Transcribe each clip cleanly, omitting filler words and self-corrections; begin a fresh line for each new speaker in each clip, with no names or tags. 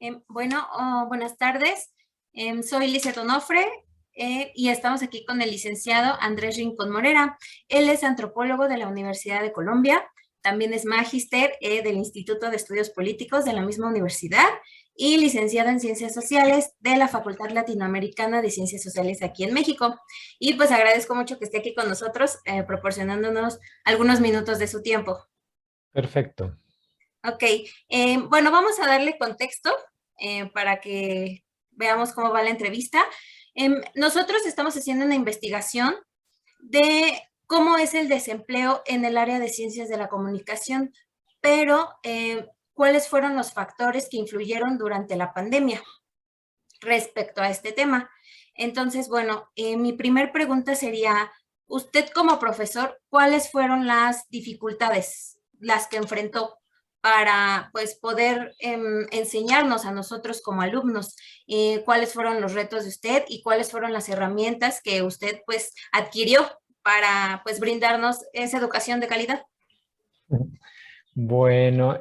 Buenas tardes. Soy Lizeth Onofre y estamos aquí con el licenciado Andrés Rincón Morera. Él es antropólogo de la Universidad de Colombia, también es magíster del Instituto de Estudios Políticos de la misma universidad y licenciado en Ciencias Sociales de la Facultad Latinoamericana de Ciencias Sociales aquí en México. Y pues agradezco mucho que esté aquí con nosotros, proporcionándonos algunos minutos de su tiempo.
Perfecto.
Ok, vamos a darle contexto para que veamos cómo va la entrevista. Nosotros estamos haciendo una investigación de cómo es el desempleo en el área de ciencias de la comunicación, pero cuáles fueron los factores que influyeron durante la pandemia respecto a este tema. Entonces, mi primer pregunta sería, usted como profesor, ¿cuáles fueron las dificultades, las que enfrentó para pues poder enseñarnos a nosotros como alumnos? ¿Cuáles fueron los retos de usted y cuáles fueron las herramientas que usted pues adquirió para pues brindarnos esa educación de calidad?
Bueno,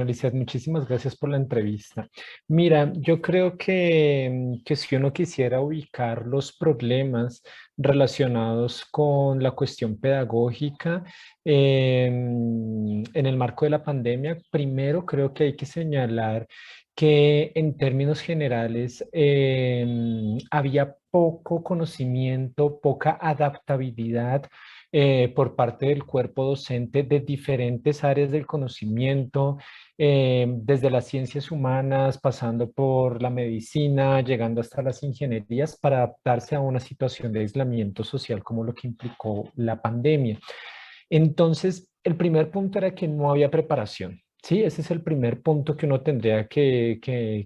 Lizeth, muchísimas gracias por la entrevista. Mira, yo creo que si uno quisiera ubicar los problemas relacionados con la cuestión pedagógica en el marco de la pandemia, primero creo que hay que señalar que en términos generales había poco conocimiento, poca adaptabilidad por parte del cuerpo docente de diferentes áreas del conocimiento, desde las ciencias humanas, pasando por la medicina, llegando hasta las ingenierías, para adaptarse a una situación de aislamiento social como lo que implicó la pandemia. Entonces, el primer punto era que no había preparación. Sí, ese es el primer punto que uno tendría que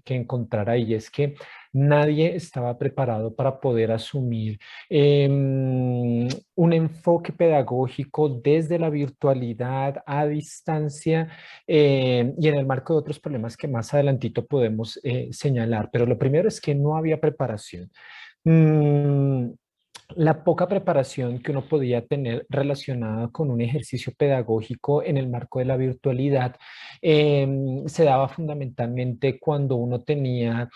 encontrar ahí, es que nadie estaba preparado para poder asumir un enfoque pedagógico desde la virtualidad a distancia y en el marco de otros problemas que más adelantito podemos señalar. Pero lo primero es que no había preparación. Mm, la poca preparación que uno podía tener relacionada con un ejercicio pedagógico en el marco de la virtualidad se daba fundamentalmente cuando uno tenía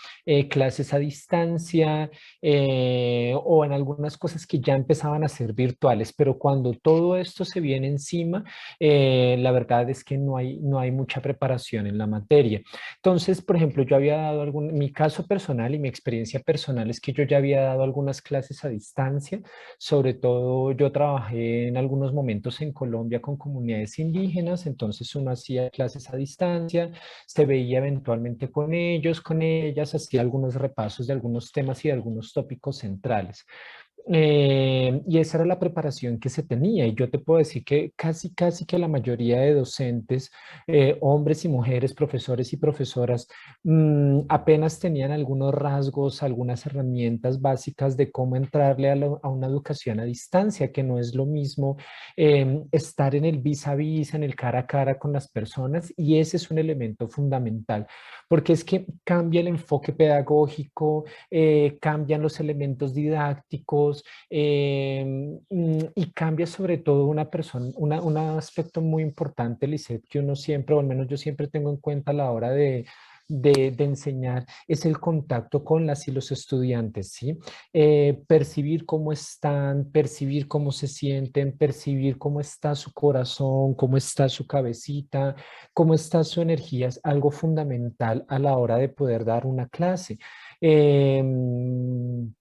clases a distancia o en algunas cosas que ya empezaban a ser virtuales, pero cuando todo esto se viene encima, la verdad es que no hay mucha preparación en la materia. Entonces, por ejemplo, yo había dado mi caso personal y mi experiencia personal es que yo ya había dado algunas clases a distancia. Sobre todo yo trabajé en algunos momentos en Colombia con comunidades indígenas, entonces uno hacía clases a distancia, se veía eventualmente con ellos, con ellas, hacía algunos repasos de algunos temas y de algunos tópicos centrales. Y esa era la preparación que se tenía. Y yo te puedo decir que casi que la mayoría de docentes, hombres y mujeres, profesores y profesoras, apenas tenían algunos rasgos, algunas herramientas básicas de cómo entrarle a una educación a distancia, que no es lo mismo estar en el vis a vis, en el cara a cara con las personas. Y ese es un elemento fundamental, porque es que cambia el enfoque pedagógico, cambian los elementos didácticos y cambia sobre todo una persona, un aspecto muy importante, Lisette, que uno siempre, o al menos yo siempre tengo en cuenta a la hora de enseñar, es el contacto con las y los estudiantes, ¿sí? Percibir cómo están, percibir cómo se sienten, percibir cómo está su corazón, cómo está su cabecita, cómo está su energía, es algo fundamental a la hora de poder dar una clase.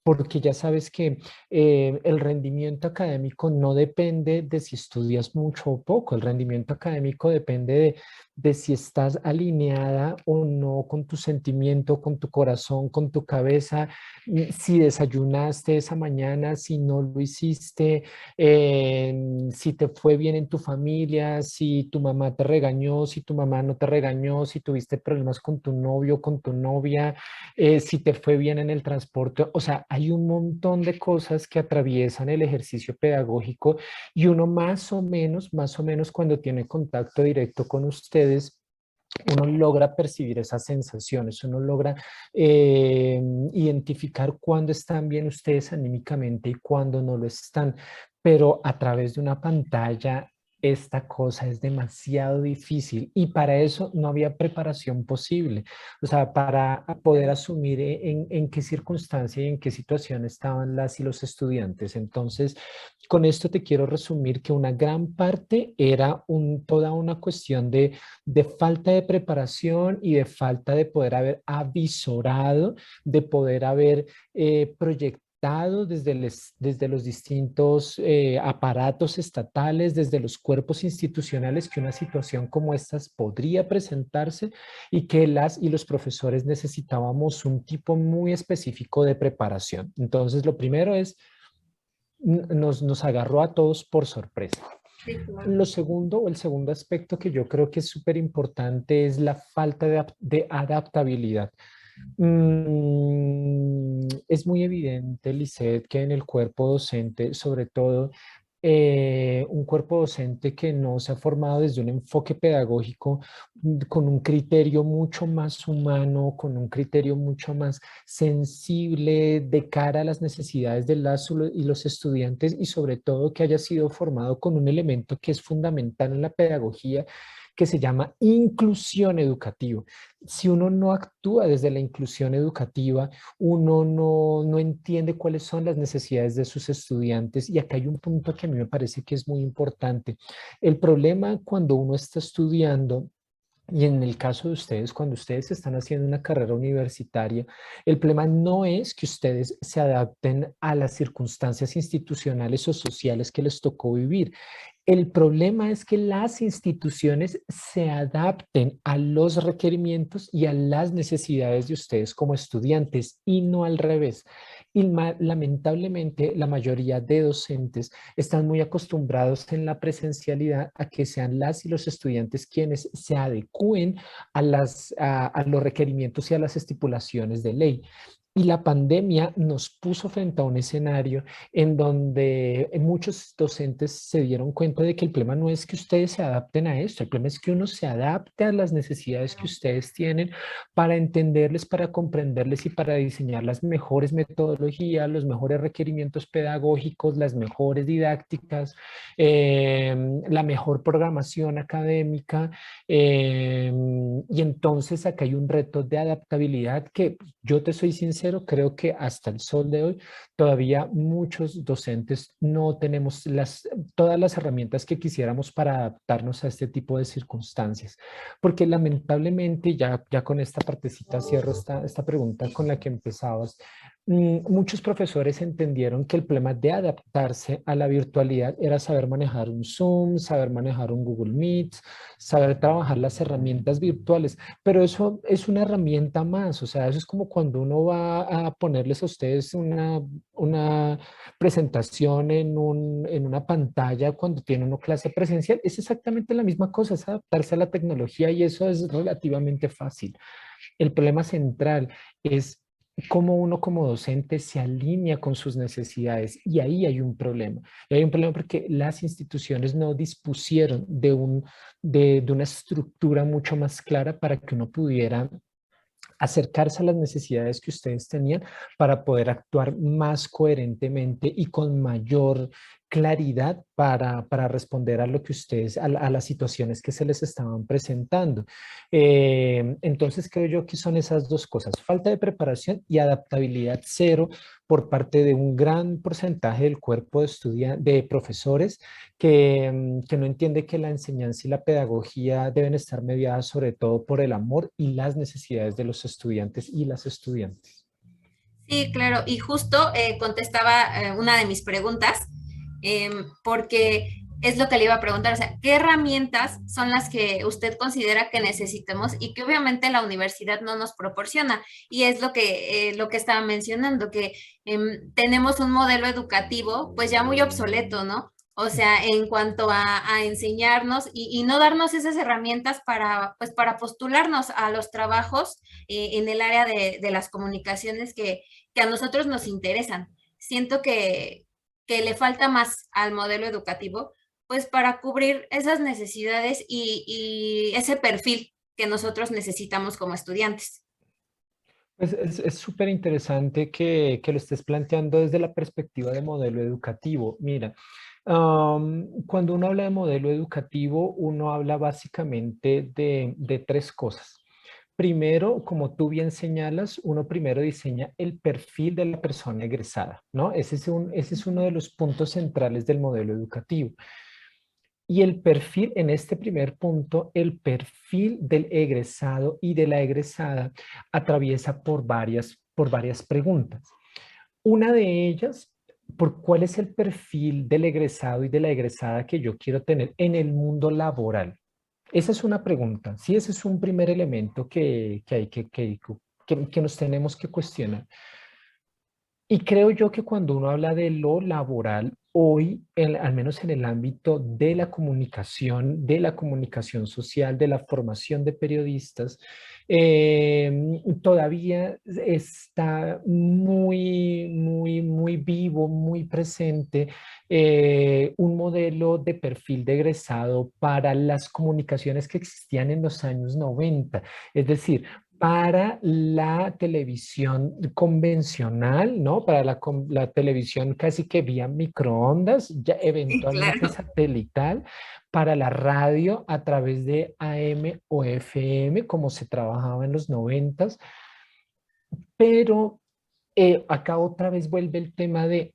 Porque ya sabes que el rendimiento académico no depende de si estudias mucho o poco, el rendimiento académico depende de si estás alineada o no con tu sentimiento, con tu corazón, con tu cabeza, si desayunaste esa mañana, si no lo hiciste, si te fue bien en tu familia, si tu mamá te regañó, si tu mamá no te regañó, si tuviste problemas con tu novio, con tu novia, si te fue bien en el transporte. O sea, hay un montón de cosas que atraviesan el ejercicio pedagógico y uno más o menos cuando tiene contacto directo con ustedes, uno logra percibir esas sensaciones, uno logra identificar cuándo están bien ustedes anímicamente y cuándo no lo están, pero a través de una pantalla esta cosa es demasiado difícil y para eso no había preparación posible. O sea, para poder asumir en qué circunstancia y en qué situación estaban las y los estudiantes. Entonces, con esto te quiero resumir que una gran parte era toda una cuestión de falta de preparación y de falta de poder haber avisorado, de poder haber proyectado desde los distintos aparatos estatales, desde los cuerpos institucionales, que una situación como esta podría presentarse y que las y los profesores necesitábamos un tipo muy específico de preparación. Entonces, lo primero es, nos agarró a todos por sorpresa.
Sí, claro.
Lo segundo, o el segundo aspecto que yo creo que es súper importante es la falta de adaptabilidad. Es muy evidente, Lisset, que en el cuerpo docente, sobre todo un cuerpo docente que no se ha formado desde un enfoque pedagógico, con un criterio mucho más humano, con un criterio mucho más sensible de cara a las necesidades de las y los estudiantes, y sobre todo que haya sido formado con un elemento que es fundamental en la pedagogía, que se llama inclusión educativa. Si uno no actúa desde la inclusión educativa, uno no entiende cuáles son las necesidades de sus estudiantes. Y acá hay un punto que a mí me parece que es muy importante. El problema cuando uno está estudiando, y en el caso de ustedes, cuando ustedes están haciendo una carrera universitaria, el problema no es que ustedes se adapten a las circunstancias institucionales o sociales que les tocó vivir. El problema es que las instituciones se adapten a los requerimientos y a las necesidades de ustedes como estudiantes y no al revés. Y lamentablemente la mayoría de docentes están muy acostumbrados en la presencialidad a que sean las y los estudiantes quienes se adecúen a los requerimientos y a las estipulaciones de ley. Y la pandemia nos puso frente a un escenario en donde muchos docentes se dieron cuenta de que el problema no es que ustedes se adapten a esto, el problema es que uno se adapte a las necesidades que ustedes tienen para entenderles, para comprenderles y para diseñar las mejores metodologías, los mejores requerimientos pedagógicos, las mejores didácticas, la mejor programación académica. Y entonces acá hay un reto de adaptabilidad que, yo te soy sincero, creo que hasta el sol de hoy todavía muchos docentes no tenemos todas las herramientas que quisiéramos para adaptarnos a este tipo de circunstancias. Porque lamentablemente, ya con esta partecita cierro esta pregunta con la que empezabas. Muchos profesores entendieron que el problema de adaptarse a la virtualidad era saber manejar un Zoom, saber manejar un Google Meet, saber trabajar las herramientas virtuales, pero eso es una herramienta más. O sea, eso es como cuando uno va a ponerles a ustedes una presentación en una pantalla cuando tiene una clase presencial. Es exactamente la misma cosa, es adaptarse a la tecnología y eso es relativamente fácil. El problema central es cómo uno como docente se alinea con sus necesidades, y ahí hay un problema. Y hay un problema porque las instituciones no dispusieron de una estructura mucho más clara para que uno pudiera acercarse a las necesidades que ustedes tenían para poder actuar más coherentemente y con mayor claridad para responder a lo que ustedes, a las situaciones que se les estaban presentando. Entonces creo yo que son esas dos cosas: falta de preparación y adaptabilidad cero por parte de un gran porcentaje del cuerpo de profesores que no entiende que la enseñanza y la pedagogía deben estar mediadas sobre todo por el amor y las necesidades de los estudiantes y las estudiantes.
Sí, claro, y justo contestaba una de mis preguntas, porque es lo que le iba a preguntar, o sea, ¿qué herramientas son las que usted considera que necesitamos y que obviamente la universidad no nos proporciona? Y es lo que estaba mencionando, que tenemos un modelo educativo pues ya muy obsoleto, ¿no? O sea, en cuanto a enseñarnos y no darnos esas herramientas para, pues, para postularnos a los trabajos en el área de las comunicaciones que a nosotros nos interesan. Siento que le falta más al modelo educativo, pues para cubrir esas necesidades y ese perfil que nosotros necesitamos como estudiantes.
Pues es súper interesante que lo estés planteando desde la perspectiva de modelo educativo. Mira, Cuando uno habla de modelo educativo, uno habla básicamente de tres cosas. Primero, como tú bien señalas, uno primero diseña el perfil de la persona egresada, ¿no? Ese es uno de los puntos centrales del modelo educativo. Y el perfil, en este primer punto, el perfil del egresado y de la egresada atraviesa por varias preguntas. Una de ellas, por cuál es el perfil del egresado y de la egresada que yo quiero tener en el mundo laboral. Esa es una pregunta. Sí, ese es un primer elemento que hay que nos tenemos que cuestionar. Y creo yo que cuando uno habla de lo laboral, hoy, al menos en el ámbito de la comunicación social, de la formación de periodistas, todavía está muy vivo, muy presente un modelo de perfil de egresado para las comunicaciones que existían en los años 90. Es decir, para la televisión convencional, ¿no? Para la televisión casi que vía microondas, ya
Sí,
eventualmente
claro.
satelital, para la radio a través de AM o FM, como se trabajaba en los noventas, pero acá otra vez vuelve el tema de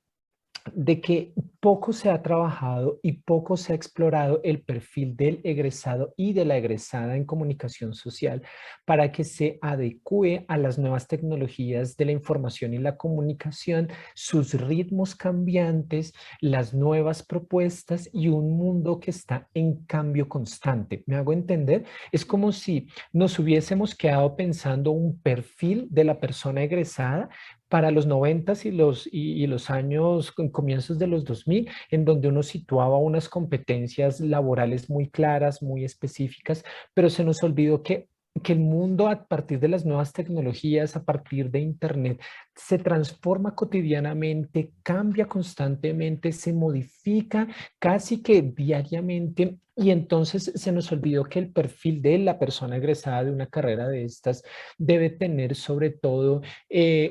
que poco se ha trabajado y poco se ha explorado el perfil del egresado y de la egresada en comunicación social para que se adecue a las nuevas tecnologías de la información y la comunicación, sus ritmos cambiantes, las nuevas propuestas y un mundo que está en cambio constante. ¿Me hago entender? Es como si nos hubiésemos quedado pensando un perfil de la persona egresada para los noventas y los años, comienzos de los 2000, en donde uno situaba unas competencias laborales muy claras, muy específicas, pero se nos olvidó que el mundo a partir de las nuevas tecnologías, a partir de Internet, se transforma cotidianamente, cambia constantemente, se modifica casi que diariamente. Y entonces se nos olvidó que el perfil de la persona egresada de una carrera de estas debe tener sobre todo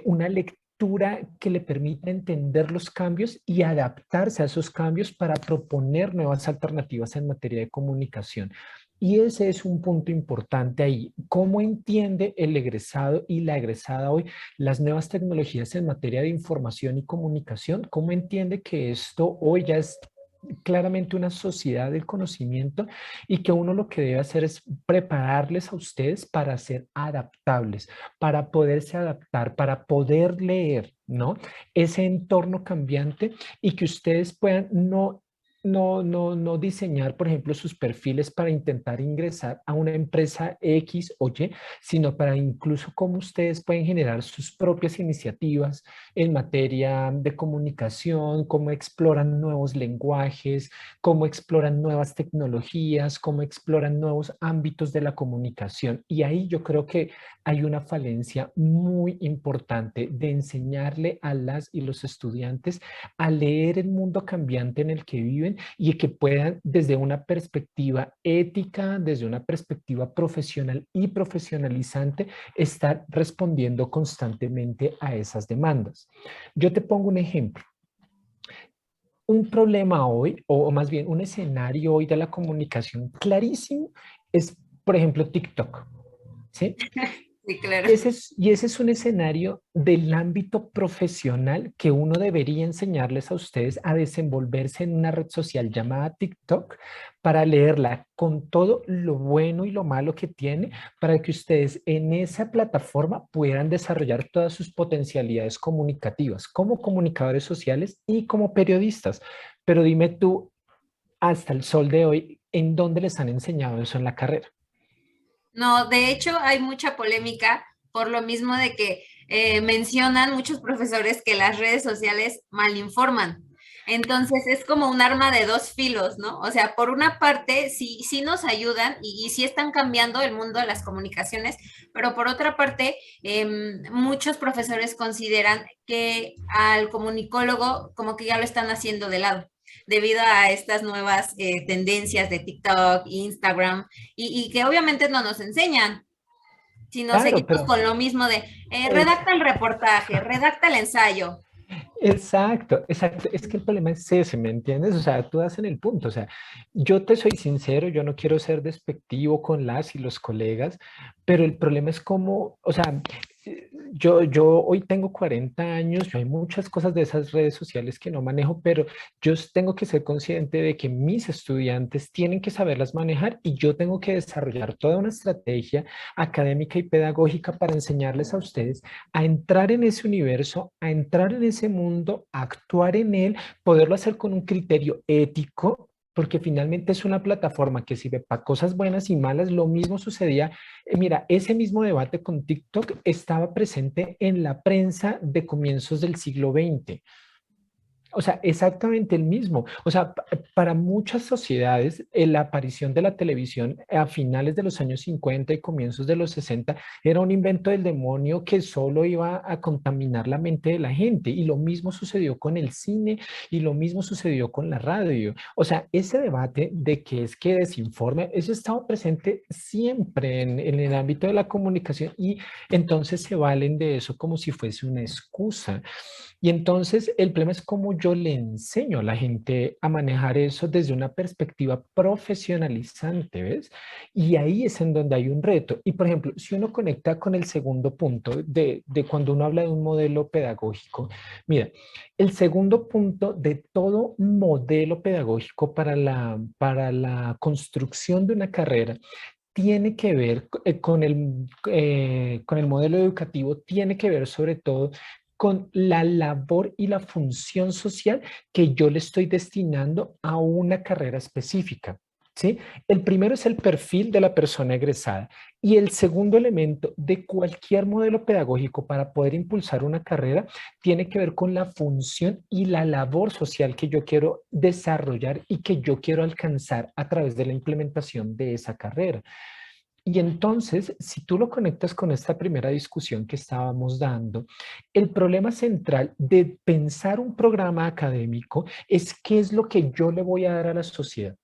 una lectura que le permita entender los cambios y adaptarse a esos cambios para proponer nuevas alternativas en materia de comunicación. Y ese es un punto importante ahí. ¿Cómo entiende el egresado y la egresada hoy las nuevas tecnologías en materia de información y comunicación? ¿Cómo entiende que esto hoy ya es claramente una sociedad del conocimiento y que uno lo que debe hacer es prepararles a ustedes para ser adaptables, para poderse adaptar, para poder leer, ¿no? Ese entorno cambiante y que ustedes puedan no diseñar, por ejemplo, sus perfiles para intentar ingresar a una empresa X o Y, sino para incluso cómo ustedes pueden generar sus propias iniciativas en materia de comunicación, cómo exploran nuevos lenguajes, cómo exploran nuevas tecnologías, cómo exploran nuevos ámbitos de la comunicación. Y ahí yo creo que hay una falencia muy importante de enseñarle a las y los estudiantes a leer el mundo cambiante en el que viven y que puedan desde una perspectiva ética, desde una perspectiva profesional y profesionalizante, estar respondiendo constantemente a esas demandas. Yo te pongo un ejemplo. Un problema hoy, o más bien un escenario hoy de la comunicación clarísimo, es, por ejemplo, TikTok. ¿Sí?
Sí, claro.
Y ese es un escenario del ámbito profesional que uno debería enseñarles a ustedes a desenvolverse en una red social llamada TikTok para leerla con todo lo bueno y lo malo que tiene para que ustedes en esa plataforma puedan desarrollar todas sus potencialidades comunicativas como comunicadores sociales y como periodistas. Pero dime tú, hasta el sol de hoy, ¿en dónde les han enseñado eso en la carrera?
No, de hecho hay mucha polémica por lo mismo de que mencionan muchos profesores que las redes sociales malinforman. Entonces es como un arma de dos filos, ¿no? O sea, por una parte sí nos ayudan y sí están cambiando el mundo de las comunicaciones, pero por otra parte, muchos profesores consideran que al comunicólogo como que ya lo están haciendo de lado debido a estas nuevas tendencias de TikTok, Instagram, y que obviamente no nos enseñan, sino
Claro,
seguimos
pero
con lo mismo de
es,
redacta el reportaje, redacta el ensayo.
Exacto, exacto. Es que el problema es ese, ¿me entiendes? O sea, tú das en el punto. O sea, yo te soy sincero, yo no quiero ser despectivo con las y los colegas, pero el problema es como, o sea, yo hoy tengo 40 años, yo hay muchas cosas de esas redes sociales que no manejo, pero yo tengo que ser consciente de que mis estudiantes tienen que saberlas manejar y yo tengo que desarrollar toda una estrategia académica y pedagógica para enseñarles a ustedes a entrar en ese universo, a entrar en ese mundo, a actuar en él, poderlo hacer con un criterio ético, porque finalmente es una plataforma que sirve para cosas buenas y malas. Lo mismo sucedía, mira, ese mismo debate con TikTok estaba presente en la prensa de comienzos del siglo XX. O sea, exactamente el mismo. O sea, para muchas sociedades, la aparición de la televisión a finales de los años 50 y comienzos de los 60 era un invento del demonio que solo iba a contaminar la mente de la gente. Y lo mismo sucedió con el cine y lo mismo sucedió con la radio. O sea, ese debate de que es que desinforme, eso estaba presente siempre en el ámbito de la comunicación y entonces se valen de eso como si fuese una excusa. Y entonces el problema es cómo yo le enseño a la gente a manejar eso desde una perspectiva profesionalizante, ¿ves? Y ahí es en donde hay un reto. Y por ejemplo, si uno conecta con el segundo punto de cuando uno habla de un modelo pedagógico, mira, el segundo punto de todo modelo pedagógico para la construcción de una carrera tiene que ver con el modelo educativo, tiene que ver sobre todo con la labor y la función social que yo le estoy destinando a una carrera específica. ¿Sí? El primero es el perfil de la persona egresada y el segundo elemento de cualquier modelo pedagógico para poder impulsar una carrera tiene que ver con la función y la labor social que yo quiero desarrollar y que yo quiero alcanzar a través de la implementación de esa carrera. Y entonces, si tú lo conectas con esta primera discusión que estábamos dando, el problema central de pensar un programa académico es qué es lo que yo le voy a dar a la sociedad.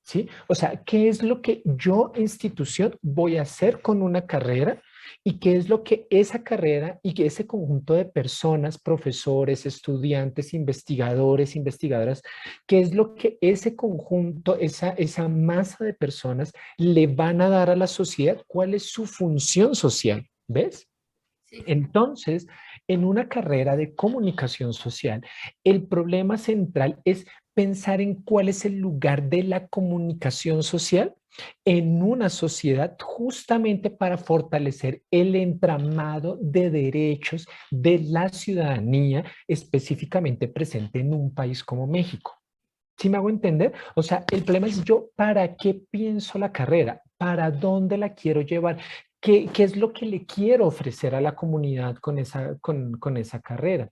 ¿Sí? O sea, ¿qué es lo que yo, institución, voy a hacer con una carrera? ¿Y qué es lo que esa carrera y que ese conjunto de personas, profesores, estudiantes, investigadores, investigadoras, qué es lo que ese conjunto, esa masa de personas le van a dar a la sociedad? ¿Cuál es su función social? ¿Ves?
Sí.
Entonces, en una carrera de comunicación social, el problema central es pensar en cuál es el lugar de la comunicación social en una sociedad justamente para fortalecer el entramado de derechos de la ciudadanía específicamente presente en un país como México. ¿Sí me hago entender? O sea, el problema es yo, ¿para qué pienso la carrera? ¿Para dónde la quiero llevar? ¿Qué es lo que le quiero ofrecer a la comunidad con esa carrera?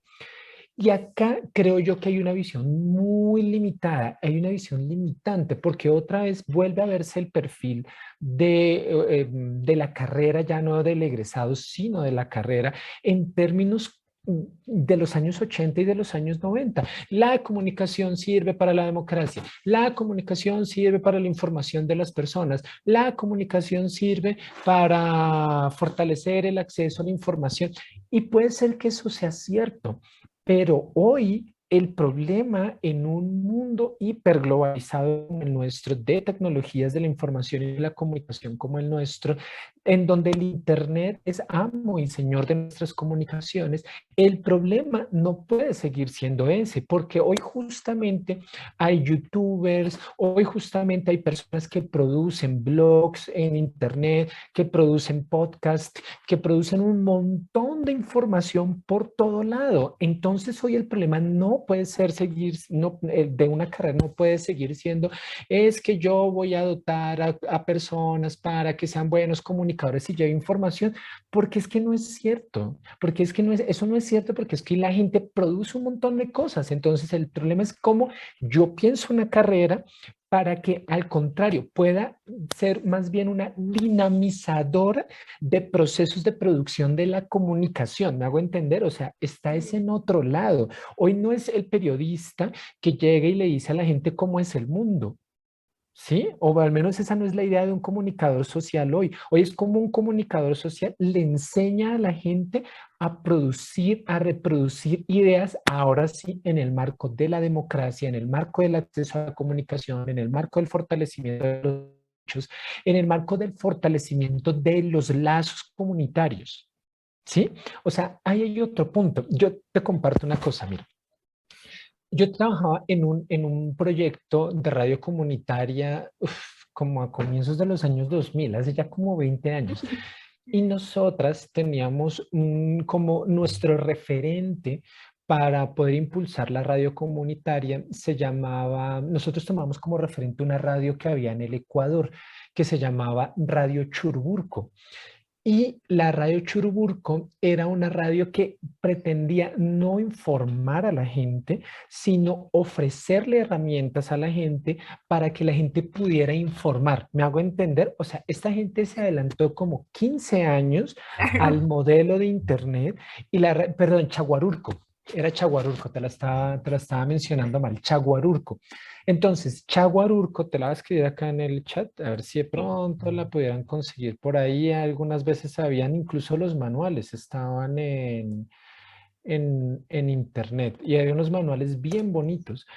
Y acá creo yo que hay una visión muy limitada, hay una visión limitante, porque otra vez vuelve a verse el perfil de la carrera, ya no del egresado, sino de la carrera en términos de los años 80 y de los años 90. La comunicación sirve para la democracia, la comunicación sirve para la información de las personas, la comunicación sirve para fortalecer el acceso a la información. Y puede ser que eso sea cierto, pero hoy el problema en un mundo hiperglobalizado como el nuestro, de tecnologías de la información y la comunicación como el nuestro, en donde el Internet es amo y señor de nuestras comunicaciones, el problema no puede seguir siendo ese, porque hoy justamente hay youtubers, hoy justamente hay personas que producen blogs en Internet, que producen podcasts, que producen un montón de información por todo lado. Entonces hoy el problema no puede ser seguir, no, de una carrera no puede seguir siendo, es que yo voy a dotar a personas para que sean buenos comunicadores y lleven información, porque es que no es cierto, porque es que no es, eso no es cierto, porque es que la gente produce un montón de cosas. Entonces el problema es cómo yo pienso una carrera para que al contrario pueda ser más bien una dinamizadora de procesos de producción de la comunicación. ¿Me hago entender? O sea, está ese en otro lado. Hoy no es el periodista que llega y le dice a la gente cómo es el mundo. ¿Sí? O al menos esa no es la idea de un comunicador social hoy. Hoy es como un comunicador social le enseña a la gente a producir, a reproducir ideas, ahora sí, en el marco de la democracia, en el marco del acceso a la comunicación, en el marco del fortalecimiento de los derechos, en el marco del fortalecimiento de los lazos comunitarios. ¿Sí? O sea, ahí hay otro punto. Yo te comparto una cosa, mira. Yo trabajaba en un proyecto de radio comunitaria como a comienzos de los años 2000, hace ya como 20 años. Y nosotras teníamos como nuestro referente para poder impulsar la radio comunitaria, se llamaba, nosotros tomamos como referente una radio que había en el Ecuador, que se llamaba Radio Churubusco. Y la radio Churuburco era una radio que pretendía no informar a la gente, sino ofrecerle herramientas a la gente para que la gente pudiera informar. ¿Me hago entender? O sea, esta gente se adelantó como 15 años al
Claro.
modelo de Internet y perdón, Chaguarurco. Era Chaguarurco, te la estaba mencionando mal, Chaguarurco. Entonces, Chaguarurco, te la voy a escribir acá en el chat, a ver si de pronto la pudieran conseguir por ahí. Algunas veces habían incluso los manuales, estaban en internet y había unos manuales bien bonitos.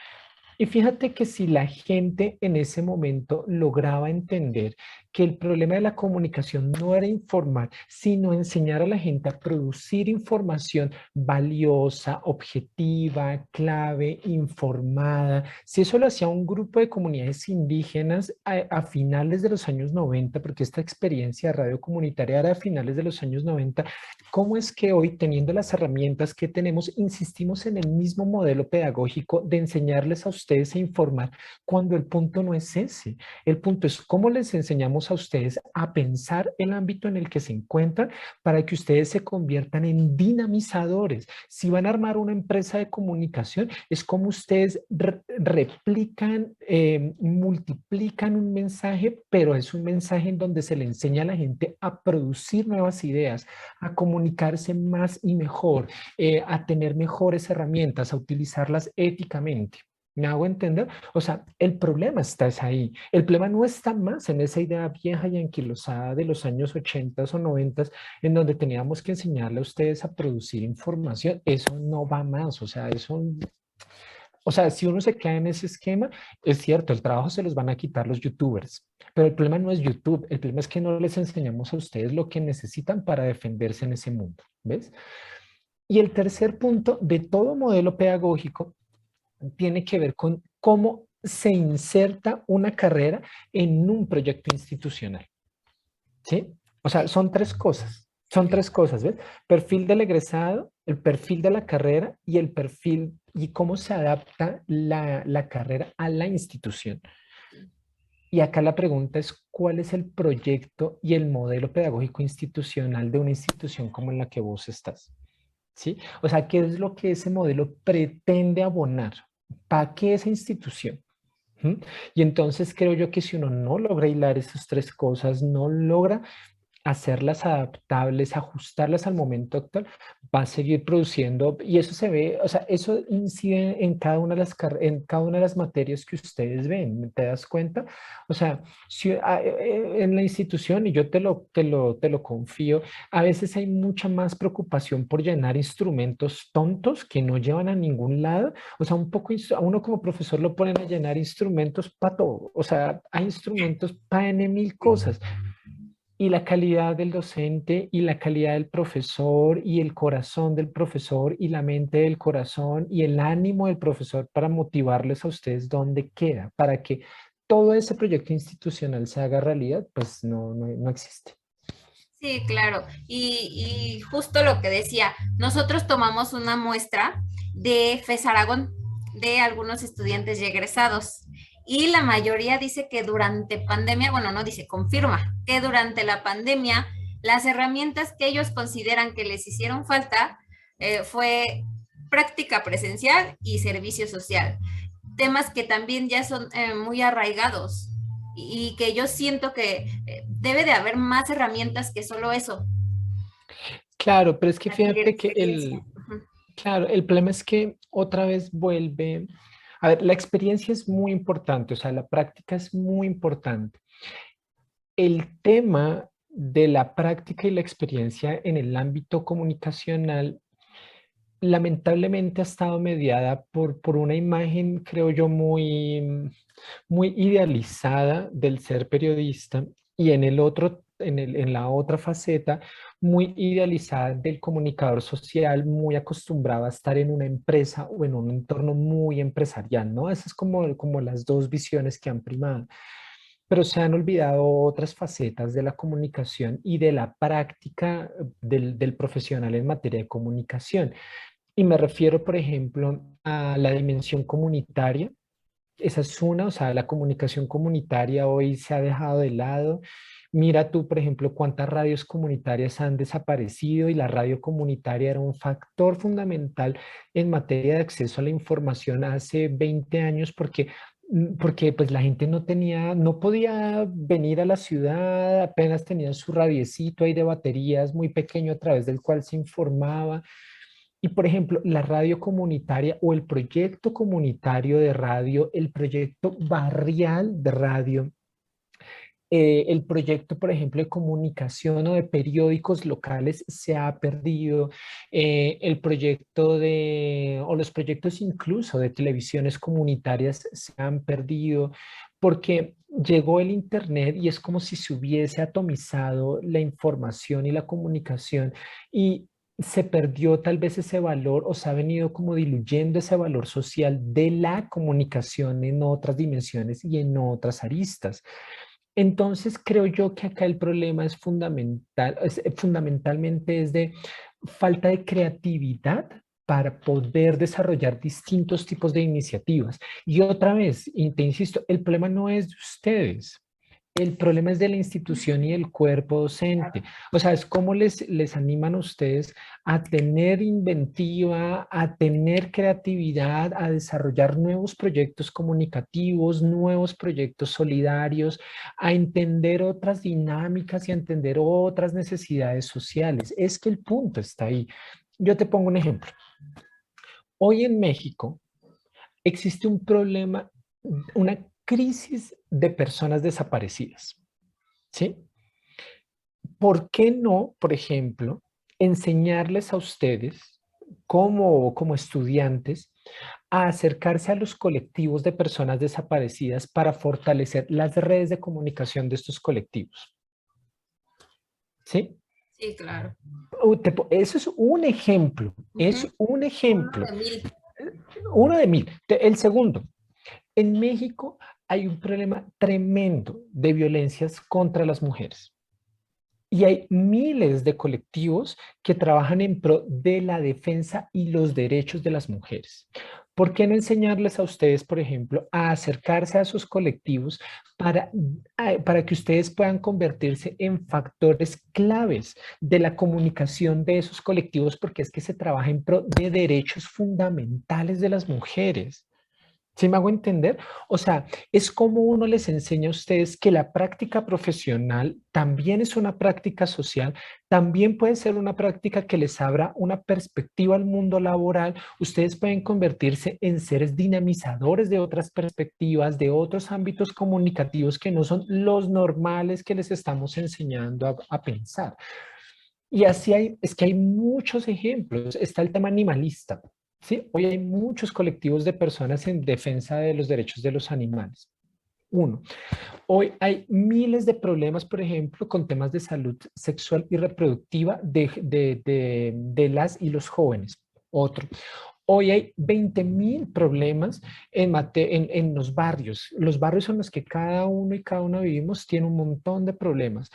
Y fíjate que si la gente en ese momento lograba entender que el problema de la comunicación no era informar, sino enseñar a la gente a producir información valiosa, objetiva, clave, informada, si eso lo hacía un grupo de comunidades indígenas a finales de los años 90, porque esta experiencia de radio comunitaria era a finales de los años 90, ¿cómo es que hoy, teniendo las herramientas que tenemos, insistimos en el mismo modelo pedagógico de enseñarles a ustedes a informar cuando el punto no es ese? El punto es cómo les enseñamos a ustedes a pensar el ámbito en el que se encuentran para que ustedes se conviertan en dinamizadores. Si van a armar una empresa de comunicación, es como ustedes replican, multiplican un mensaje, pero es un mensaje en donde se le enseña a la gente a producir nuevas ideas, a comunicarse más y mejor, a tener mejores herramientas, a utilizarlas éticamente. ¿Me hago entender? O sea, el problema está es ahí. El problema no está más en esa idea vieja y anquilosada de los años 80 o 90, en donde teníamos que enseñarle a ustedes a producir información. Eso no va más. O sea, eso, o sea, si uno se queda en ese esquema, es cierto, el trabajo se los van a quitar los youtubers. Pero el problema no es YouTube, el problema es que no les enseñamos a ustedes lo que necesitan para defenderse en ese mundo. ¿Ves? Y el tercer punto de todo modelo pedagógico tiene que ver con cómo se inserta una carrera en un proyecto institucional. ¿Sí? O sea,
Sí.
son tres cosas, ¿ves? Perfil del egresado, el perfil de la carrera y el perfil y cómo se adapta la carrera a la institución. Y acá la pregunta es, ¿cuál es el proyecto y el modelo pedagógico institucional de una institución como en la que vos estás? ¿Sí? O sea, ¿qué es lo que ese modelo pretende abonar? ¿Para qué esa institución? ¿Mm? Y entonces creo yo que si uno no logra hilar esas tres cosas, no logra hacerlas adaptables, ajustarlas al momento actual, va a seguir produciendo y eso se ve, o sea, eso incide en cada una de en cada una de las materias que ustedes ven, ¿te das cuenta? O sea, si, en la institución, y yo te lo confío, a veces hay mucha más preocupación por llenar instrumentos tontos que no llevan a ningún lado, o sea, un poco, a uno como profesor lo ponen a llenar instrumentos para todo, o sea, hay instrumentos para N mil cosas y la calidad del docente y la calidad del profesor y el corazón del profesor y la mente del corazón y el ánimo del profesor para motivarles a ustedes dónde queda, para que todo ese proyecto institucional se haga realidad, pues no existe.
Sí, claro. Y justo lo que decía, nosotros tomamos una muestra de FES Aragón, de algunos estudiantes ya egresados. Y la mayoría dice que durante pandemia, bueno, no dice, confirma que durante la pandemia las herramientas que ellos consideran que les hicieron falta fue práctica presencial y servicio social. Temas que también ya son muy arraigados y que yo siento que debe de haber más herramientas que solo eso,
Claro, pero es que
adquirir
fíjate que
experiencia.
claro, el problema es que otra vez vuelve. A ver, la experiencia es muy importante, o sea, la práctica es muy importante. El tema de la práctica y la experiencia en el ámbito comunicacional lamentablemente ha estado mediada por una imagen, creo yo, muy idealizada del ser periodista y en el otro, en la otra faceta, muy idealizada del comunicador social, muy acostumbrado a estar en una empresa o en un entorno muy empresarial, ¿no? Esas es como las dos visiones que han primado. Pero se han olvidado otras facetas de la comunicación y de la práctica del profesional en materia de comunicación. Y me refiero, por ejemplo, a la dimensión comunitaria. Esa es una, o sea, la comunicación comunitaria hoy se ha dejado de lado. Mira tú, por ejemplo, cuántas radios comunitarias han desaparecido y la radio comunitaria era un factor fundamental en materia de acceso a la información hace 20 años porque pues la gente no podía venir a la ciudad, apenas tenían su radiecito ahí de baterías muy pequeño a través del cual se informaba. Y por ejemplo, la radio comunitaria o el proyecto comunitario de radio, el proyecto barrial de radio, el proyecto, por ejemplo, de comunicación o de periódicos locales se ha perdido. El proyecto o los proyectos incluso de televisiones comunitarias se han perdido porque llegó el Internet y es como si se hubiese atomizado la información y la comunicación y se perdió tal vez ese valor o se ha venido como diluyendo ese valor social de la comunicación en otras dimensiones y en otras aristas. Entonces creo yo que acá el problema es fundamental, fundamentalmente es de falta de creatividad para poder desarrollar distintos tipos de iniciativas. Y otra vez, y te insisto, el problema no es de ustedes. El problema es de la institución y el cuerpo docente. O sea, es cómo les animan a ustedes a tener inventiva, a tener creatividad, a desarrollar nuevos proyectos comunicativos, nuevos proyectos solidarios, a entender otras dinámicas y a entender otras necesidades sociales. Es que el punto está ahí. Yo te pongo un ejemplo. Hoy en México existe un problema, una crisis de personas desaparecidas. ¿Sí? ¿Por qué no, por ejemplo, enseñarles a ustedes como estudiantes a acercarse a los colectivos de personas desaparecidas para fortalecer las redes de comunicación de estos colectivos? ¿Sí?
Sí, claro.
Eso es un ejemplo, es
Ujú.
un
Uno
ejemplo,
de mil.
uno de mil. El segundo, en México hay un problema tremendo de violencias contra las mujeres. Y hay miles de colectivos que trabajan en pro de la defensa y los derechos de las mujeres. ¿Por qué no enseñarles a ustedes, por ejemplo, a acercarse a esos colectivos para que ustedes puedan convertirse en factores claves de la comunicación de esos colectivos? Porque es que se trabaja en pro de derechos fundamentales de las mujeres. ¿Sí me hago entender? O sea, es como uno les enseña a ustedes que la práctica profesional también es una práctica social, también puede ser una práctica que les abra una perspectiva al mundo laboral. Ustedes pueden convertirse en seres dinamizadores de otras perspectivas, de otros ámbitos comunicativos que no son los normales que les estamos enseñando a pensar. Y así es que hay muchos ejemplos. Está el tema animalista. ¿Sí? Hoy hay muchos colectivos de personas en defensa de los derechos de los animales. Uno, hoy hay miles de problemas, por ejemplo, con temas de salud sexual y reproductiva de las y los jóvenes. Otro, hoy hay 20.000 problemas en los barrios. Los barrios en los que cada uno y cada una vivimos tiene un montón de problemas.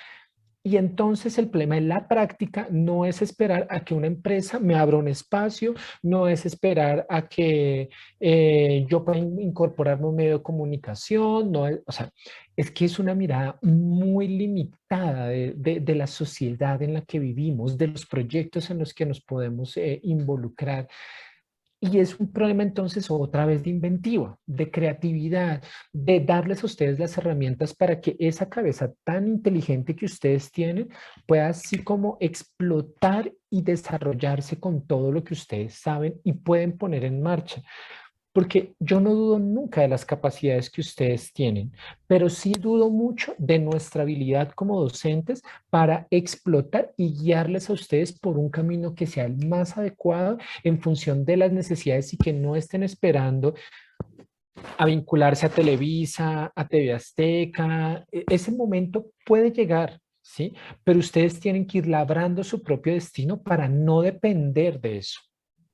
Y entonces el problema en la práctica no es esperar a que una empresa me abra un espacio, no es esperar a que yo pueda incorporarme a un medio de comunicación, no es, o sea, es que es una mirada muy limitada de la sociedad en la que vivimos, de los proyectos en los que nos podemos involucrar. Y es un problema entonces otra vez de inventiva, de creatividad, de darles a ustedes las herramientas para que esa cabeza tan inteligente que ustedes tienen pueda así como explotar y desarrollarse con todo lo que ustedes saben y pueden poner en marcha. porque yo no dudo nunca de las capacidades que ustedes tienen, pero sí dudo mucho de nuestra habilidad como docentes para explotar y guiarles a ustedes por un camino que sea el más adecuado en función de las necesidades y que no estén esperando a vincularse a Televisa, a TV Azteca. Ese momento puede llegar, ¿sí? Pero ustedes tienen que ir labrando su propio destino para no depender de eso,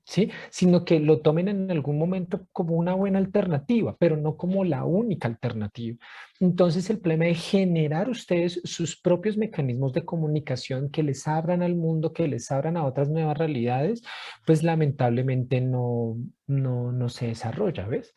¿sí? Sino que lo tomen en algún momento como una buena alternativa, pero no como la única alternativa. Entonces, el problema es generar ustedes sus propios mecanismos de comunicación que les abran al mundo, que les abran a otras nuevas realidades, pues lamentablemente no se desarrolla, ¿ves?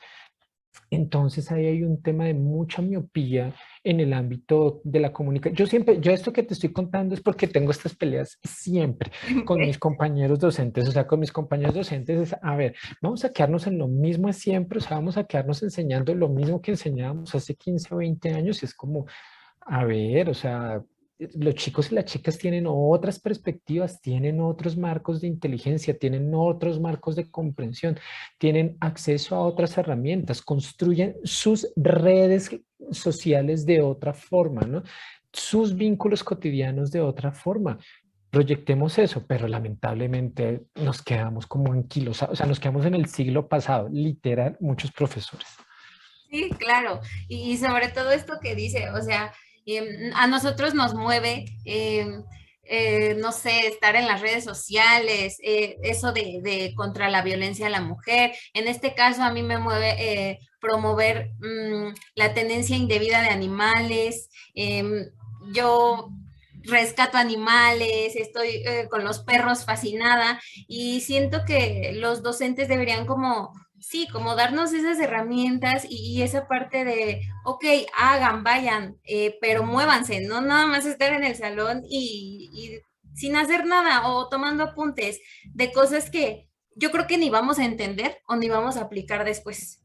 Entonces ahí hay un tema de mucha miopía en el ámbito de la comunicación. Yo esto que te estoy contando es porque tengo estas peleas siempre con mis
Siempre.
compañeros docentes, o sea, con mis compañeros docentes es, a ver, vamos a quedarnos en lo mismo de siempre, o sea, vamos a quedarnos enseñando lo mismo que enseñábamos hace 15 o 20 años, y es como, a ver, o sea, los chicos y las chicas tienen otras perspectivas, tienen otros marcos de inteligencia, tienen otros marcos de comprensión, tienen acceso a otras herramientas, construyen sus redes sociales de otra forma, ¿no? Sus vínculos cotidianos de otra forma. Proyectemos eso, pero lamentablemente nos quedamos como anquilosados, o sea, nos quedamos en el siglo pasado, literal, muchos profesores.
Sí, claro. Y sobre todo esto que dice, o sea, a nosotros nos mueve, no sé, estar en las redes sociales, eso de contra la violencia a la mujer. En este caso, a mí me mueve promover la tenencia indebida de animales. Yo rescato animales, estoy con los perros fascinada y siento que los docentes deberían como sí, como darnos esas herramientas y esa parte de, ok, hagan, vayan, pero muévanse, no nada más estar en el salón y sin hacer nada o tomando apuntes de cosas que yo creo que ni vamos a entender o ni vamos a aplicar después.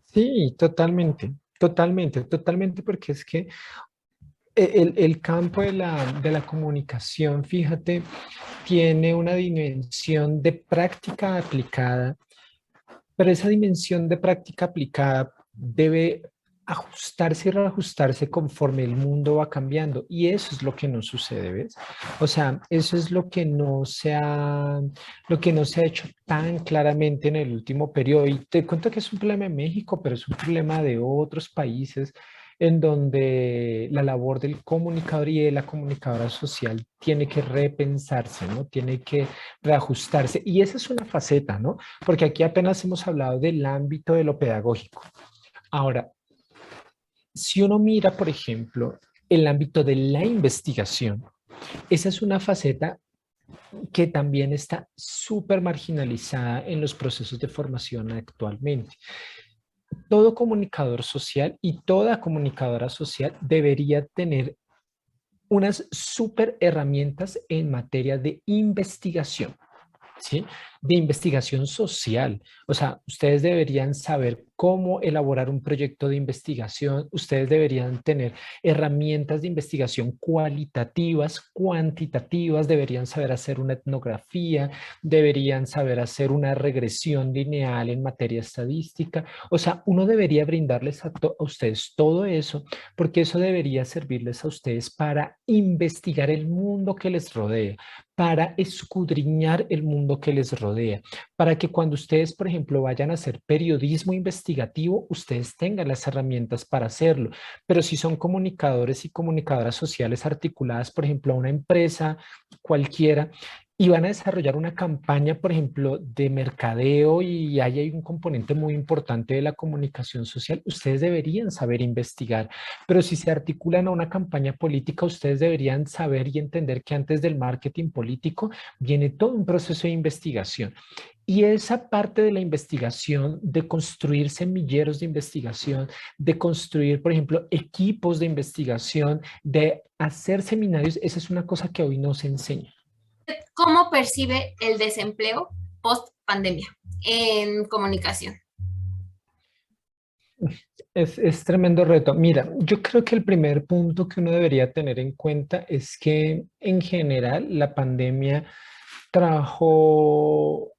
Sí, totalmente, totalmente, totalmente, porque es que el campo de la comunicación, fíjate, tiene una dimensión de práctica aplicada, pero esa dimensión de práctica aplicada debe ajustarse y reajustarse conforme el mundo va cambiando. Y eso es lo que no sucede, ¿ves? O sea, eso es lo que no se ha hecho tan claramente en el último periodo. Y te cuento que es un problema de México, pero es un problema de otros países en donde la labor del comunicador y de la comunicadora social tiene que repensarse, ¿no? Tiene que reajustarse. Y esa es una faceta, ¿no? Porque aquí apenas hemos hablado del ámbito de lo pedagógico. Ahora, si uno mira, por ejemplo, el ámbito de la investigación, esa es una faceta que también está súper marginalizada en los procesos de formación actualmente. Todo comunicador social y toda comunicadora social debería tener unas súper herramientas en materia de investigación. ¿Sí? De investigación social. O sea, ustedes deberían saber cómo elaborar un proyecto de investigación, ustedes deberían tener herramientas de investigación cualitativas, cuantitativas, deberían saber hacer una etnografía, deberían saber hacer una regresión lineal en materia estadística. O sea, uno debería brindarles a ustedes todo eso, porque eso debería servirles a ustedes para investigar el mundo que les rodea, para escudriñar el mundo que les rodea, para que cuando ustedes, por ejemplo, vayan a hacer periodismo investigativo, ustedes tengan las herramientas para hacerlo. Pero si son comunicadores y comunicadoras sociales articuladas, por ejemplo, a una empresa cualquiera, y van a desarrollar una campaña, por ejemplo, de mercadeo y ahí hay un componente muy importante de la comunicación social, ustedes deberían saber investigar. Pero si se articulan a una campaña política, ustedes deberían saber y entender que antes del marketing político viene todo un proceso de investigación. Y esa parte de la investigación, de construir semilleros de investigación, de construir, por ejemplo, equipos de investigación, de hacer seminarios, esa es una cosa que hoy no se enseña.
¿Cómo percibe el desempleo post pandemia en comunicación?
Es tremendo reto. Mira, yo creo que el primer punto que uno debería tener en cuenta es que en general la pandemia trajo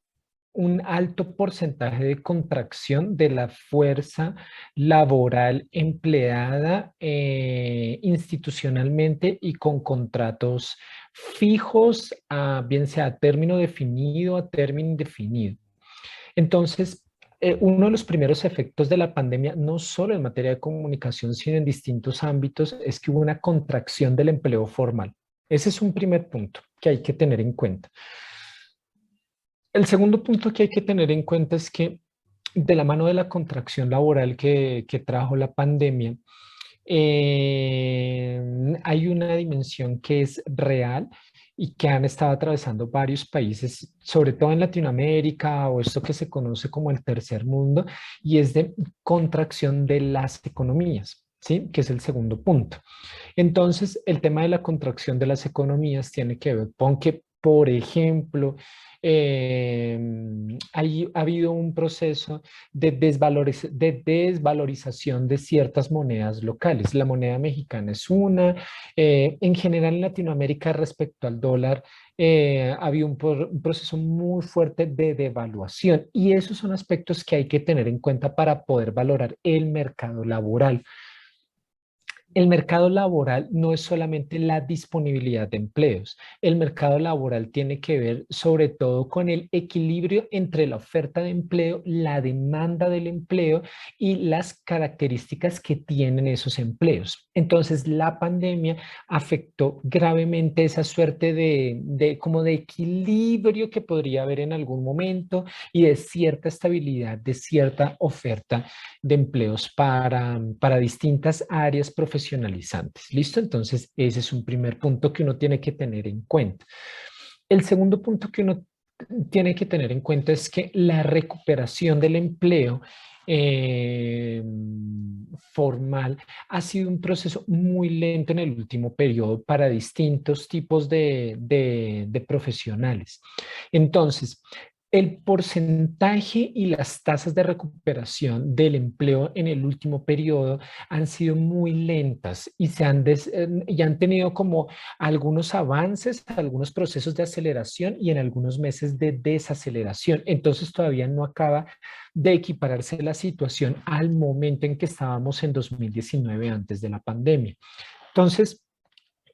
un alto porcentaje de contracción de la fuerza laboral empleada institucionalmente y con contratos fijos, bien sea a término definido, a término indefinido. Entonces, uno de los primeros efectos de la pandemia, no solo en materia de comunicación, sino en distintos ámbitos, es que hubo una contracción del empleo formal. Ese es un primer punto que hay que tener en cuenta. El segundo punto que hay que tener en cuenta es que de la mano de la contracción laboral que trajo la pandemia, hay una dimensión que es real y que han estado atravesando varios países, sobre todo en Latinoamérica o esto que se conoce como el tercer mundo, y es de contracción de las economías, ¿sí? Que es el segundo punto. Entonces, el tema de la contracción de las economías tiene que ver con que, por ejemplo, ha habido un proceso de desvalorización de ciertas monedas locales. La moneda mexicana es una. En general, en Latinoamérica, respecto al dólar, ha habido un proceso muy fuerte de devaluación y esos son aspectos que hay que tener en cuenta para poder valorar el mercado laboral. El mercado laboral no es solamente la disponibilidad de empleos. El mercado laboral tiene que ver sobre todo con el equilibrio entre la oferta de empleo, la demanda del empleo y las características que tienen esos empleos. Entonces, la pandemia afectó gravemente esa suerte como de equilibrio que podría haber en algún momento y de cierta estabilidad, de cierta oferta de empleos para distintas áreas profesionalizantes. ¿Listo? Entonces, ese es un primer punto que uno tiene que tener en cuenta. El segundo punto que uno tiene que tener en cuenta es que la recuperación del empleo eh, formal ha sido un proceso muy lento en el último periodo para distintos tipos de profesionales. Entonces, el porcentaje y las tasas de recuperación del empleo en el último periodo han sido muy lentas y han tenido como algunos avances, algunos procesos de aceleración y en algunos meses de desaceleración. Entonces todavía no acaba de equipararse la situación al momento en que estábamos en 2019 antes de la pandemia. Entonces,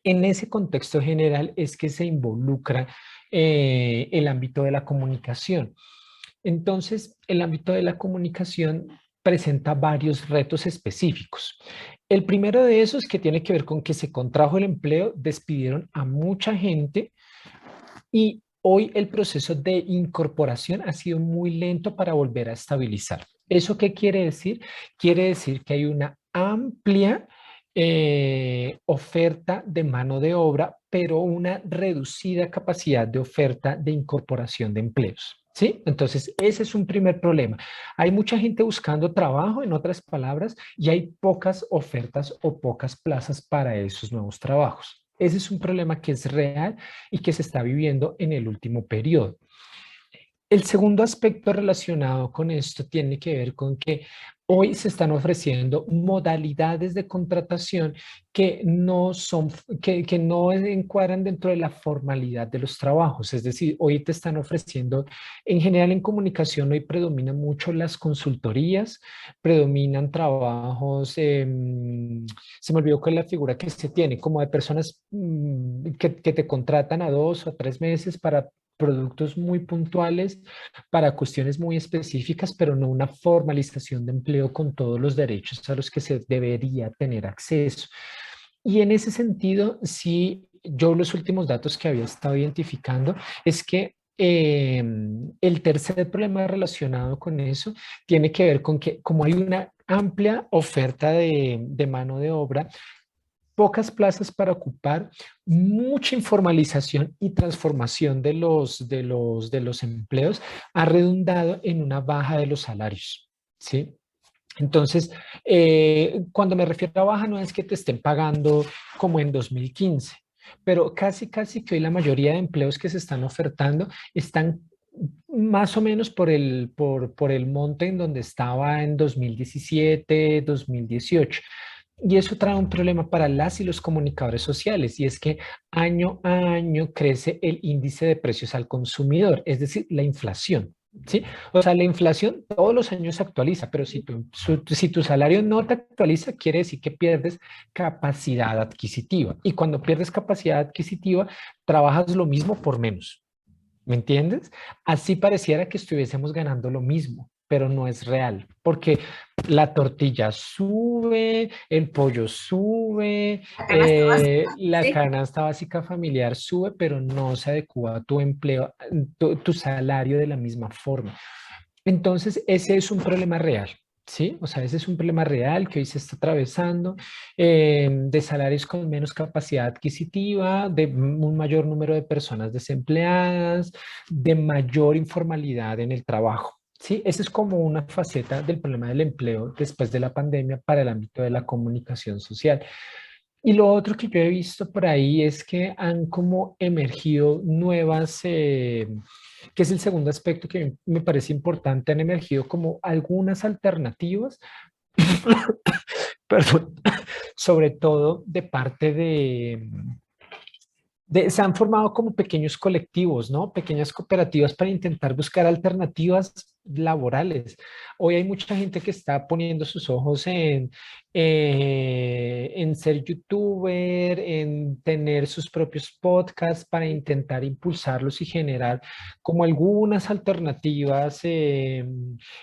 en ese contexto general es que se involucra el ámbito de la comunicación. Entonces, el ámbito de la comunicación presenta varios retos específicos. El primero de esos que tiene que ver con que se contrajo el empleo, despidieron a mucha gente y hoy el proceso de incorporación ha sido muy lento para volver a estabilizar. ¿Eso qué quiere decir? Quiere decir que hay una amplia oferta de mano de obra, pero una reducida capacidad de oferta de incorporación de empleos. ¿Sí? Entonces, ese es un primer problema. Hay mucha gente buscando trabajo, en otras palabras, y hay pocas ofertas o pocas plazas para esos nuevos trabajos. Ese es un problema que es real y que se está viviendo en el último periodo. El segundo aspecto relacionado con esto tiene que ver con que hoy se están ofreciendo modalidades de contratación que que no encuadran dentro de la formalidad de los trabajos. Es decir, hoy te están ofreciendo, en general en comunicación, hoy predominan mucho las consultorías, predominan trabajos, se me olvidó cuál es la figura que se tiene, como de personas que te contratan a 2 o 3 meses para productos muy puntuales para cuestiones muy específicas, pero no una formalización de empleo con todos los derechos a los que se debería tener acceso. Y en ese sentido, sí, yo los últimos datos que había estado identificando es que el tercer problema relacionado con eso tiene que ver con que como hay una amplia oferta de mano de obra, pocas plazas para ocupar, mucha informalización y transformación de los empleos ha redundado en una baja de los salarios, ¿sí? Entonces, cuando me refiero a baja no es que te estén pagando como en 2015, pero casi, casi que hoy la mayoría de empleos que se están ofertando están más o menos por el monte en donde estaba en 2017, 2018. Y eso trae un problema para las y los comunicadores sociales, y es que año a año crece el índice de precios al consumidor, es decir, la inflación. ¿sí? O sea, la inflación todos los años se actualiza, pero si tu salario no te actualiza, quiere decir que pierdes capacidad adquisitiva. Y cuando pierdes capacidad adquisitiva, trabajas lo mismo por menos. ¿Me entiendes? Así pareciera que estuviésemos ganando lo mismo, pero no es real, porque la tortilla sube, el pollo sube,
La canasta básica,
la
sí.
canasta básica familiar sube, pero no se adecua a tu empleo, tu salario de la misma forma. Entonces, ese es un problema real. ¿Sí? O sea, ese es un problema real que hoy se está atravesando, de salarios con menos capacidad adquisitiva, de un mayor número de personas desempleadas, de mayor informalidad en el trabajo. Sí, esa es como una faceta del problema del empleo después de la pandemia para el ámbito de la comunicación social. Y lo otro que yo he visto por ahí es que han como emergido nuevas, que es el segundo aspecto que me parece importante, han emergido como algunas alternativas, perdón, sobre todo de parte se han formado como pequeños colectivos, ¿no? Pequeñas cooperativas para intentar buscar alternativas laborales. Hoy hay mucha gente que está poniendo sus ojos en ser youtuber, en tener sus propios podcasts para intentar impulsarlos y generar como algunas alternativas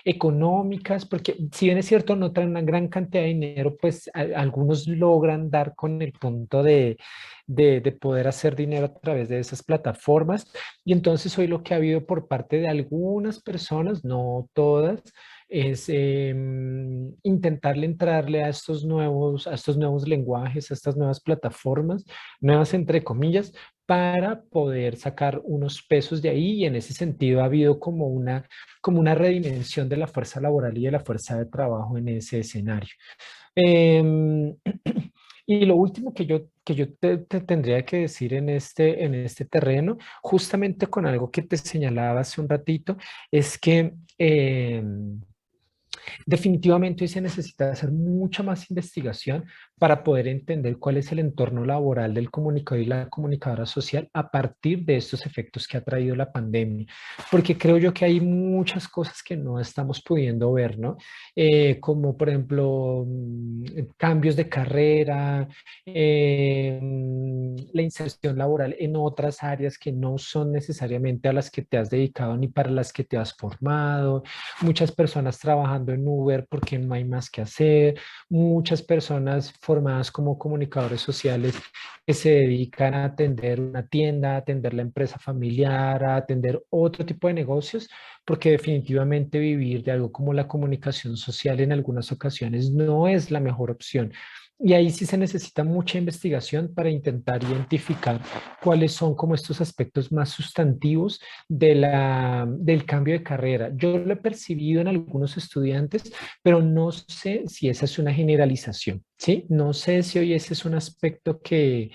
económicas, porque si bien es cierto, no traen una gran cantidad de dinero, pues algunos logran dar con el punto de poder hacer dinero a través de esas plataformas. Y entonces hoy lo que ha habido por parte de algunas personas, no todas, es intentarle entrarle a estos nuevos lenguajes, a estas nuevas plataformas, nuevas entre comillas, para poder sacar unos pesos de ahí. Y en ese sentido ha habido como una redimensión de la fuerza laboral y de la fuerza de trabajo en ese escenario. Em, y lo último que yo te tendría que decir en este terreno, justamente con algo que te señalaba hace un ratito, es que definitivamente hoy se necesita hacer mucha más investigación para poder entender cuál es el entorno laboral del comunicador y la comunicadora social a partir de estos efectos que ha traído la pandemia. Porque creo yo que hay muchas cosas que no estamos pudiendo ver, ¿no? Como por ejemplo cambios de carrera, la inserción laboral en otras áreas que no son necesariamente a las que te has dedicado ni para las que te has formado, muchas personas trabajando en Uber porque no hay más que hacer, muchas personas formadas como comunicadores sociales que se dedican a atender una tienda, a atender la empresa familiar, a atender otro tipo de negocios, porque definitivamente vivir de algo como la comunicación social en algunas ocasiones no es la mejor opción. Y ahí sí se necesita mucha investigación para intentar identificar cuáles son como estos aspectos más sustantivos del cambio de carrera. Yo lo he percibido en algunos estudiantes, pero no sé si esa es una generalización, ¿sí? No sé si hoy ese es un aspecto que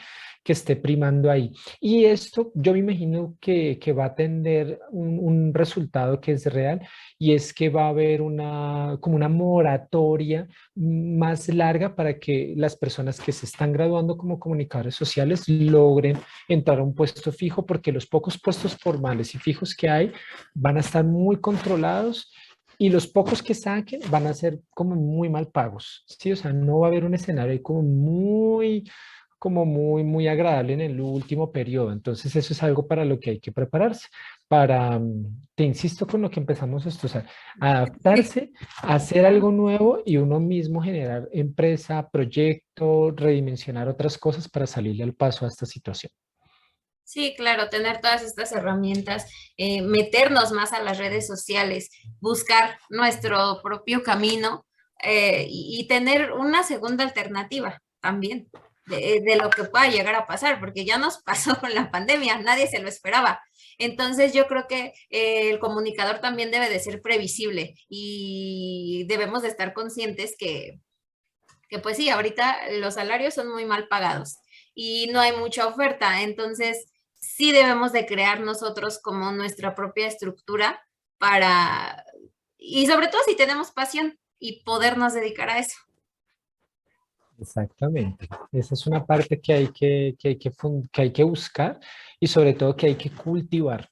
esté primando ahí. Y esto yo me imagino que va a tener un resultado que es real y es que va a haber como una moratoria más larga para que las personas que se están graduando como comunicadores sociales logren entrar a un puesto fijo, porque los pocos puestos formales y fijos que hay van a estar muy controlados y los pocos que saquen van a ser como muy mal pagos, ¿sí? O sea, no va a haber un escenario ahí muy agradable en el último periodo. Entonces, eso es algo para lo que hay que prepararse. Te insisto con lo que empezamos esto, o sea,
Sí,
adaptarse, hacer algo nuevo y uno mismo generar empresa, proyecto, redimensionar otras cosas para salirle al paso a esta situación.
sí, claro, tener todas estas herramientas, meternos más a las redes sociales, buscar nuestro propio camino y tener una segunda alternativa también de lo que pueda llegar a pasar, porque ya nos pasó con la pandemia, nadie se lo esperaba. Entonces yo creo que el comunicador también debe de ser previsible y debemos de estar conscientes que pues sí, ahorita los salarios son muy mal pagados y no hay mucha oferta, entonces sí debemos de crear nosotros como nuestra propia estructura para, y sobre todo si tenemos pasión y podernos dedicar a eso.
Exactamente. Esa es una parte que hay que buscar y sobre todo que hay que cultivar,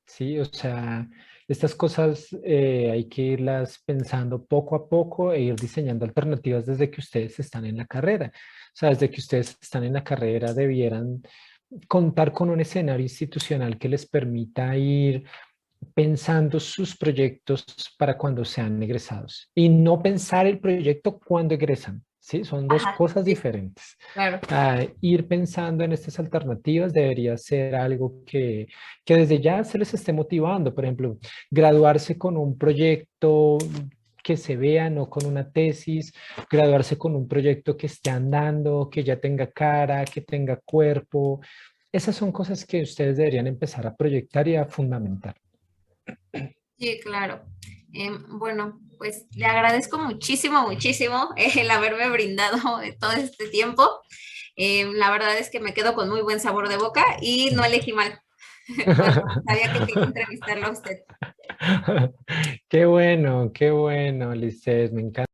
¿sí? O sea, Estas cosas hay que irlas pensando poco a poco e ir diseñando alternativas desde que ustedes están en la carrera. O sea, desde que ustedes están en la carrera debieran contar con un escenario institucional que les permita ir pensando sus proyectos para cuando sean egresados y no pensar el proyecto cuando egresan, ¿sí? Son dos
Ajá,
cosas
sí,
diferentes.
claro.
Ir pensando en estas alternativas debería ser algo que desde ya se les esté motivando. Por ejemplo, graduarse con un proyecto que se vea, no con una tesis, graduarse con un proyecto que esté andando, que ya tenga cara, que tenga cuerpo. Esas son cosas que ustedes deberían empezar a proyectar y a fundamentar.
Sí, claro. Bueno, pues le agradezco muchísimo, muchísimo el haberme brindado todo este tiempo. La verdad es que me quedo con muy buen sabor de boca y no elegí mal cuando sabía que quería entrevistarlo a usted.
Qué bueno, Lisset, me encanta.